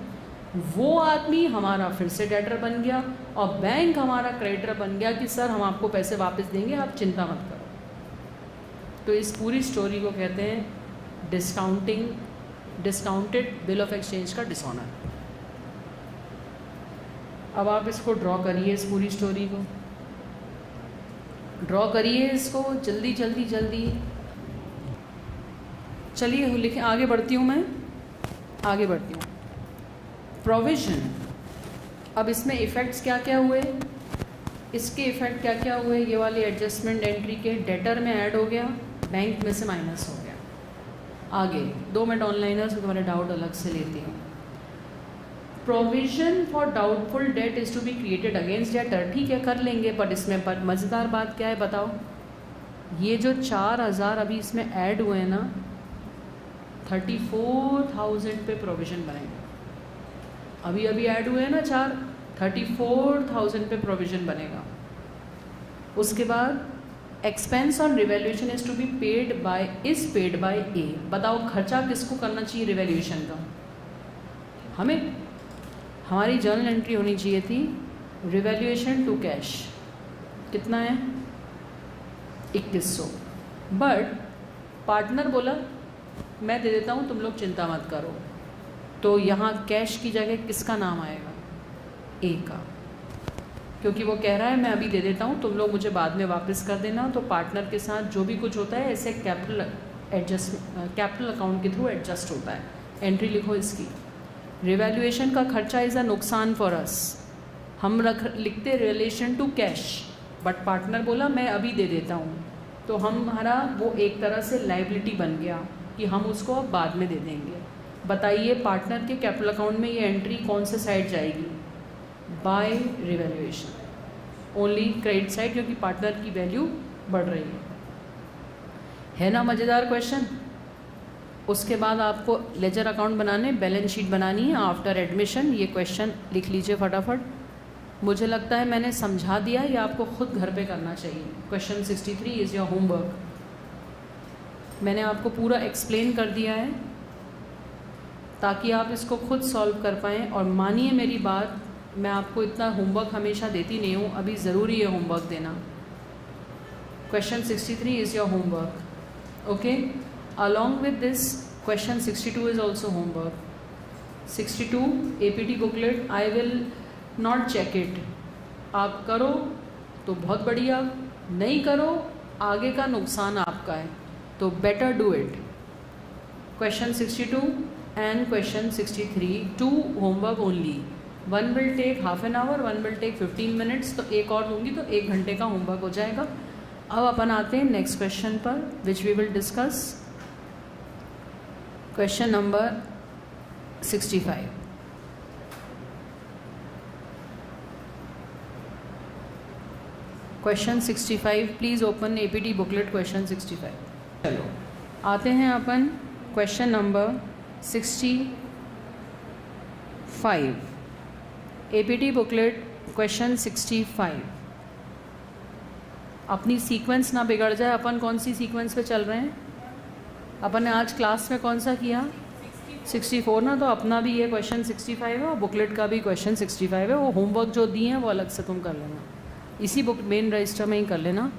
वो आदमी हमारा फिर से डेटर बन गया और बैंक हमारा क्रेडिटर बन गया कि सर हम आपको पैसे वापस देंगे, आप चिंता मत करो। तो इस पूरी स्टोरी को कहते हैं डिस्काउंटेड बिल ऑफ एक्सचेंज का डिसऑनर। अब आप इसको ड्रॉ करिए, इस पूरी स्टोरी को ड्रॉ करिए, इसको जल्दी। चलिए लिखें, आगे बढ़ती हूँ मैं, आगे बढ़ती हूँ। प्रोविज़न। अब इसमें इफ़ेक्ट्स क्या क्या हुए? इसके इफ़ेक्ट क्या क्या हुए? ये वाली एडजस्टमेंट एंट्री के डेटर में ऐड हो गया, बैंक में से माइनस हो गया। आगे 2 मिनट ऑनलाइनर्स से तुम्हारे डाउट अलग से लेती हूँ। Provision for doubtful debt is to be created against debtor. ठीक है, कर लेंगे, बट इसमें पर मज़ेदार बात क्या है बताओ? ये जो 4000 अभी इसमें ऐड हुए हैं ना, 34,000 पे प्रोविज़न बनेगा। अभी ऐड हुए हैं ना 34,000 पे प्रोविज़न बनेगा। उसके बाद expense on revaluation is to be paid by A. बताओ खर्चा किसको करना चाहिए रिवैल्यूएशन का? हमें। हमारी जर्नल एंट्री होनी चाहिए थी रिवैल्यूएशन टू कैश कितना है? 2100। बट पार्टनर बोला मैं दे देता हूँ, तुम लोग चिंता मत करो। तो यहाँ कैश की जगह किसका नाम आएगा? ए का, क्योंकि वो कह रहा है मैं अभी दे देता हूँ, तुम लोग मुझे बाद में वापस कर देना। तो पार्टनर के साथ जो भी कुछ होता है ऐसे कैपिटल अकाउंट के थ्रू एडजस्ट होता है। एंट्री लिखो इसकी। रिवैल्यूएशन का खर्चा इज़ अ नुकसान फॉर अस। हम लिखते relation to cash, but partner बोला मैं अभी दे देता हूँ, तो हमारा वो एक तरह से लाइबिलिटी बन गया कि हम उसको अब बाद में दे देंगे। बताइए पार्टनर के कैपिटल अकाउंट में ये एंट्री कौन से साइड जाएगी? By revaluation. Only credit side, क्योंकि पार्टनर की वैल्यू बढ़ रही है ना? मज़ेदार क्वेश्चन। उसके बाद आपको लेजर अकाउंट बनाने, बैलेंस शीट बनानी है आफ्टर एडमिशन। ये क्वेश्चन लिख लीजिए फटाफट। मुझे लगता है मैंने समझा दिया, ये आपको खुद घर पे करना चाहिए। Question 63 is your homework. मैंने आपको पूरा एक्सप्लेन कर दिया है ताकि आप इसको खुद सॉल्व कर पाएँ। और मानिए मेरी बात, मैं आपको इतना होमवर्क हमेशा देती नहीं हूँ, अभी ज़रूरी है होमवर्क देना। Question 63 is your homework, okay. Along with this, question 62 is also homework. 62 APT booklet, I will not check it. आप करो तो बहुत बढ़िया, नहीं करो आगे का नुकसान आपका है, तो better do it. Question 62 and question 63, 2 homework only. One will take half an hour, one will take 15 minutes. तो एक और दूंगी तो 1 घंटे का होमवर्क हो जाएगा। अब अपन आते हैं नेक्स्ट क्वेश्चन पर, which we will discuss. Question number 65। Question 65, please open APT booklet question 65। चलो आते हैं अपन question number 65, APT booklet question 65। अपनी सीक्वेंस ना बिगड़ जाए। अपन कौन सी सीक्वेंस पे चल रहे हैं? अपन ने आज क्लास में कौन सा किया? 64 ना, तो अपना भी ये क्वेश्चन 65 है और बुकलेट का भी क्वेश्चन 65 है। वो होमवर्क जो दिए हैं वो अलग से तुम कर लेना, इसी बुक मेन रजिस्टर में ही कर लेना।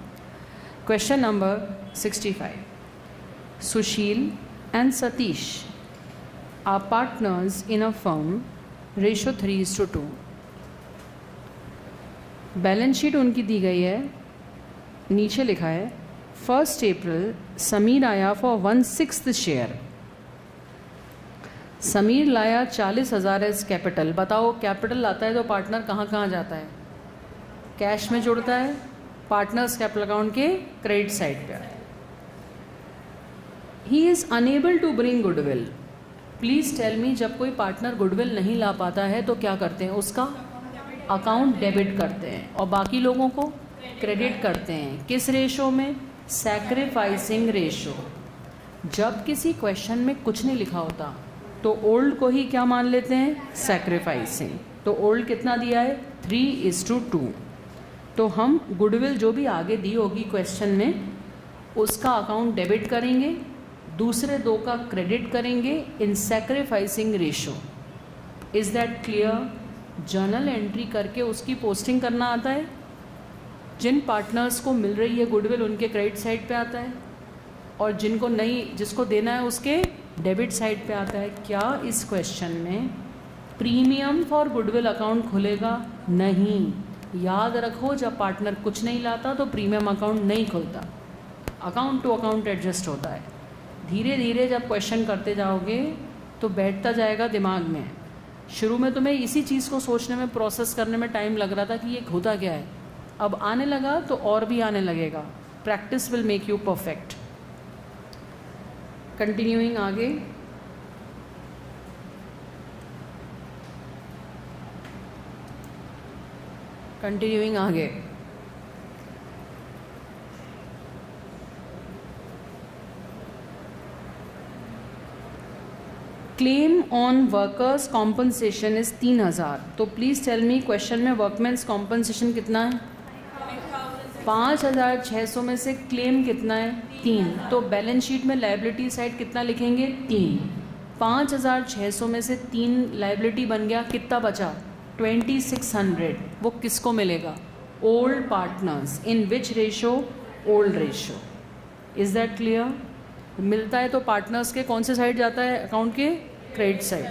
Question number 65, Sushil and Satish are partners in a firm, ratio 3:2। Balance sheet उनकी दी गई है, नीचे लिखा है 1 अप्रैल समीर आया फॉर 1/6 शेयर। समीर लाया 40,000 एज कैपिटल। बताओ कैपिटल आता है तो पार्टनर कहाँ कहाँ जाता है? कैश में जुड़ता है, पार्टनर्स कैपिटल अकाउंट के क्रेडिट साइड पे। He is unable to bring goodwill. Please tell me, जब कोई पार्टनर गुडविल नहीं ला पाता है तो क्या करते हैं? उसका अकाउंट डेबिट करते हैं और बाकी लोगों को क्रेडिट करते हैं। किस रेशो में? Sacrificing ratio. जब किसी क्वेश्चन में कुछ नहीं लिखा होता तो ओल्ड को ही क्या मान लेते हैं? सैक्रिफाइसिंग। तो ओल्ड कितना दिया है? 3:2। तो हम गुडविल जो भी आगे दी होगी क्वेश्चन में उसका अकाउंट डेबिट करेंगे, दूसरे दो का क्रेडिट करेंगे in sacrificing ratio. Is that clear? Journal entry करके उसकी पोस्टिंग करना आता है। जिन पार्टनर्स को मिल रही है गुडविल उनके क्रेडिट साइड पे आता है और जिनको नहीं, जिसको देना है उसके डेबिट साइड पे आता है। क्या इस क्वेश्चन में प्रीमियम फॉर गुडविल अकाउंट खुलेगा? नहीं। याद रखो, जब पार्टनर कुछ नहीं लाता तो प्रीमियम अकाउंट नहीं खुलता, अकाउंट टू अकाउंट एडजस्ट होता है। धीरे धीरे जब क्वेश्चन करते जाओगे तो बैठता जाएगा दिमाग में। शुरू में तुम्हें इसी चीज़ को सोचने में, प्रोसेस करने में टाइम लग रहा था कि ये होता क्या है। अब आने लगा तो और भी आने लगेगा। Practice will make you perfect. Continuing आगे, कंटिन्यूइंग आगे। Claim on workers compensation is 3,000। तो प्लीज़ टेल मी, क्वेश्चन में वर्कमेंस कॉम्पनसेशन कितना है? 5,600 में से क्लेम कितना है? 3। तो बैलेंस शीट में लायबिलिटी साइड कितना लिखेंगे? 3। 5,600 में से 3 लायबिलिटी बन गया, कितना बचा? 2,600। वो किसको मिलेगा? Old partners. In which ratio? Old ratio. Is that clear? मिलता है तो पार्टनर्स के कौन से साइड जाता है? अकाउंट के credit side.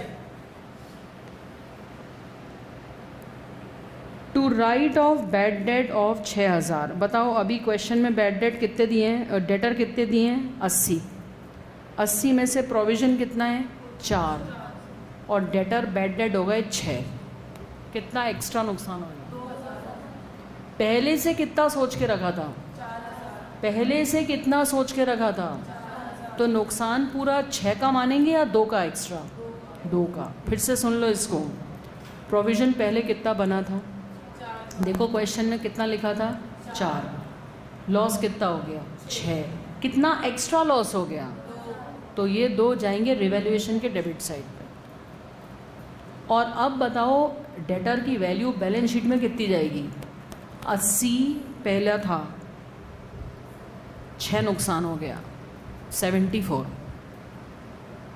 To write off bad debt of 6,000। बताओ अभी क्वेश्चन में बैड डेट कितने दिए हैं, डेटर कितने दिए हैं? 80। 80 में से प्रोविज़न कितना है? 4 और डेटर बैड डेट हो गए 6। कितना एक्स्ट्रा नुकसान हो गया? पहले से कितना सोच के रखा था? पहले से कितना सोच के रखा था? तो नुकसान पूरा 6 का मानेंगे या 2 का एक्स्ट्रा? 2 का। फिर से सुन लो इसको। प्रोविज़न पहले कितना बना था? देखो क्वेश्चन में कितना लिखा था? 4। लॉस कितना हो गया? 6। कितना एक्स्ट्रा लॉस हो गया? तो ये 2 जाएंगे रिवैल्यूएशन के डेबिट साइड पे। और अब बताओ डेटर की वैल्यू बैलेंस शीट में कितनी जाएगी? 80 पहला था, 6 नुकसान हो गया, 74।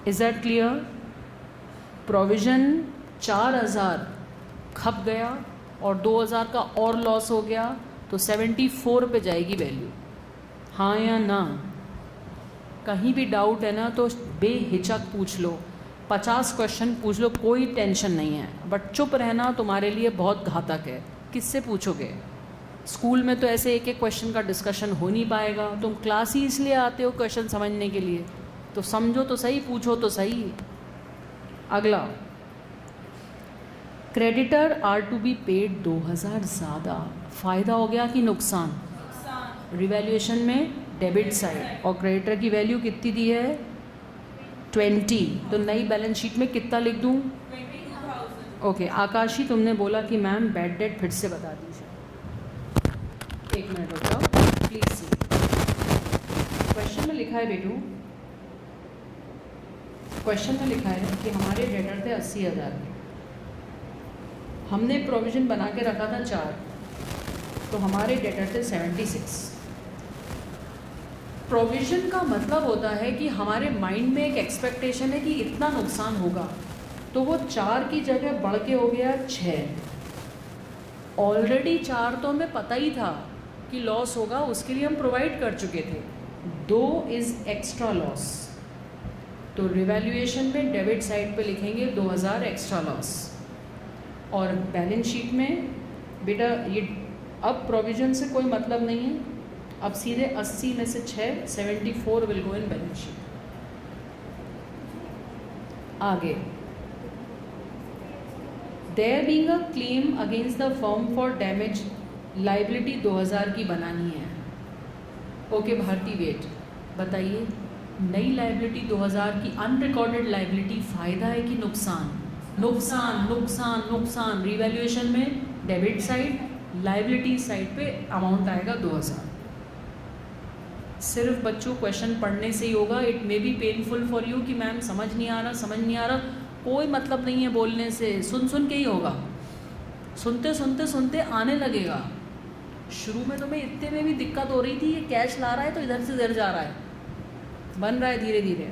Is that clear? प्रोविज़न 4,000 खप गया और 2,000 का और लॉस हो गया तो 74 पे जाएगी वैल्यू। हाँ या ना? कहीं भी डाउट है ना तो बेहिचक पूछ लो, 50 क्वेश्चन पूछ लो, कोई टेंशन नहीं है। बट चुप रहना तुम्हारे लिए बहुत घातक है। किससे पूछोगे? स्कूल में तो ऐसे एक एक क्वेश्चन का डिस्कशन हो नहीं पाएगा। तुम क्लास ही इसलिए आते हो क्वेश्चन समझने के लिए, तो समझो तो सही, पूछो तो सही। अगला, creditor are to be paid 2,000 ज़्यादा। फ़ायदा हो गया कि नुकसान? रिवैल्यूएशन में डेबिट साइड। और क्रेडिटर की वैल्यू कितनी दी है? 20। तो नई बैलेंस शीट में कितना लिख दूँ? 22,000। ओके। आकाशी, तुमने बोला कि मैम बैड डेट फिर से बता दीजिए। एक मिनट रुक जाओ प्लीज़। सी क्वेश्चन में लिखा है बेटू, क्वेश्चन में लिखा है कि हमारे डेटर थे 80,000 के, हमने प्रोविज़न बना के रखा था 4, तो हमारे डेटर थे 76। प्रोविज़न का मतलब होता है कि हमारे माइंड में एक एक्सपेक्टेशन है कि इतना नुकसान होगा, तो वो 4 की जगह बढ़ के हो गया 6। ऑलरेडी 4 तो हमें पता ही था कि लॉस होगा, उसके लिए हम प्रोवाइड कर चुके थे। 2 इज़ एक्स्ट्रा लॉस, तो रिवैल्यूएशन में डेबिट साइड पे लिखेंगे 2,000 एक्स्ट्रा लॉस। और बैलेंस शीट में बेटा ये अब प्रोविजन से कोई मतलब नहीं है, अब सीधे 80 में से 6 74 will go in balance sheet. आगे, there being a claim against the firm for damage, liability 2000 की बनानी है। ओके भारती वेट, बताइए नई लाइबिलिटी 2000 की अनरिकॉर्डेड लाइबिलिटी फ़ायदा है कि नुकसान? नुकसान नुकसान नुकसान। रिवैल्यूएशन में डेबिट साइड, लाइबिलिटी साइड पे अमाउंट आएगा 2000। सिर्फ बच्चों क्वेश्चन पढ़ने से ही होगा। It may be painful for you कि मैम समझ नहीं आ रहा, कोई मतलब नहीं है बोलने से, सुन के ही होगा। सुनते आने लगेगा। शुरू में तुम्हें इतने में भी दिक्कत हो रही थी, ये कैश ला रहा है तो इधर से इधर जा रहा है, बन रहा है धीरे धीरे।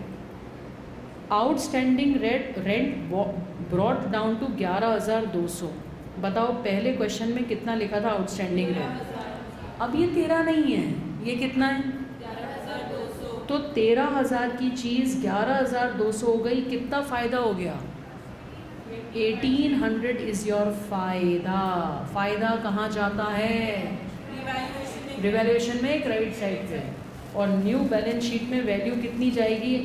Outstanding rent brought down to 11,200। बताओ पहले क्वेश्चन में कितना लिखा था आउटस्टैंडिंग रेंट? अब ये 13 नहीं है, ये कितना है? 11,200। तो 13,000 की चीज़ 11,200 हो गई। कितना फ़ायदा हो गया? 1800 इज़ योर फ़ायदा। फ़ायदा कहाँ जाता है? रिवैल्यूएशन में, क्रेडिट साइड पे। और न्यू बैलेंस शीट में वैल्यू कितनी जाएगी?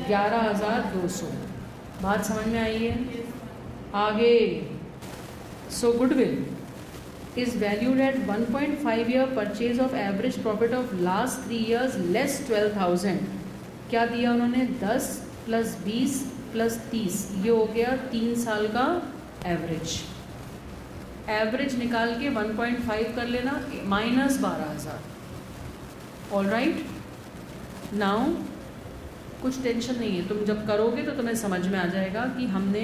11,200। बात समझ में आई है? आगे, सो goodwill is valued at 1.5 year purchase of average profit of last 3 years less 12,000। क्या दिया उन्होंने? 10 + 20 + 30, ये हो गया 3 साल का एवरेज। एवरेज निकाल के 1.5 कर लेना, -12,000। ऑल राइट, नाउ कुछ टेंशन नहीं है, तुम जब करोगे तो तुम्हें समझ में आ जाएगा कि हमने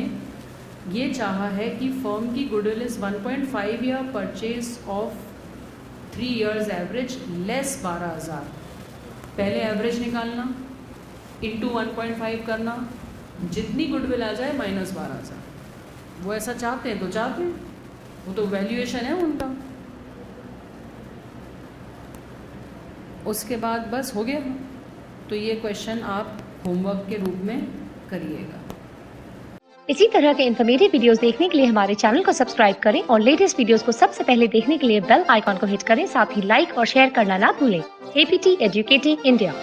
ये चाहा है कि फर्म की goodwill is 1.5 year purchase of 3 years average less 12,000। पहले एवरेज निकालना, इंटू 1.5 करना, जितनी गुडविल आ जाए -12,000। वो ऐसा चाहते हैं तो चाहते हैं, वो तो वैल्यूएशन है उनका। उसके बाद बस हो गया। तो ये क्वेश्चन आप होमवर्क के रूप में करिएगा। इसी तरह के इन्फॉर्मेटिव वीडियोस देखने के लिए हमारे चैनल को सब्सक्राइब करें और लेटेस्ट वीडियोस को सबसे पहले देखने के लिए बेल आइकॉन को हिट करें। साथ ही लाइक और शेयर करना ना भूलें। APT educating India.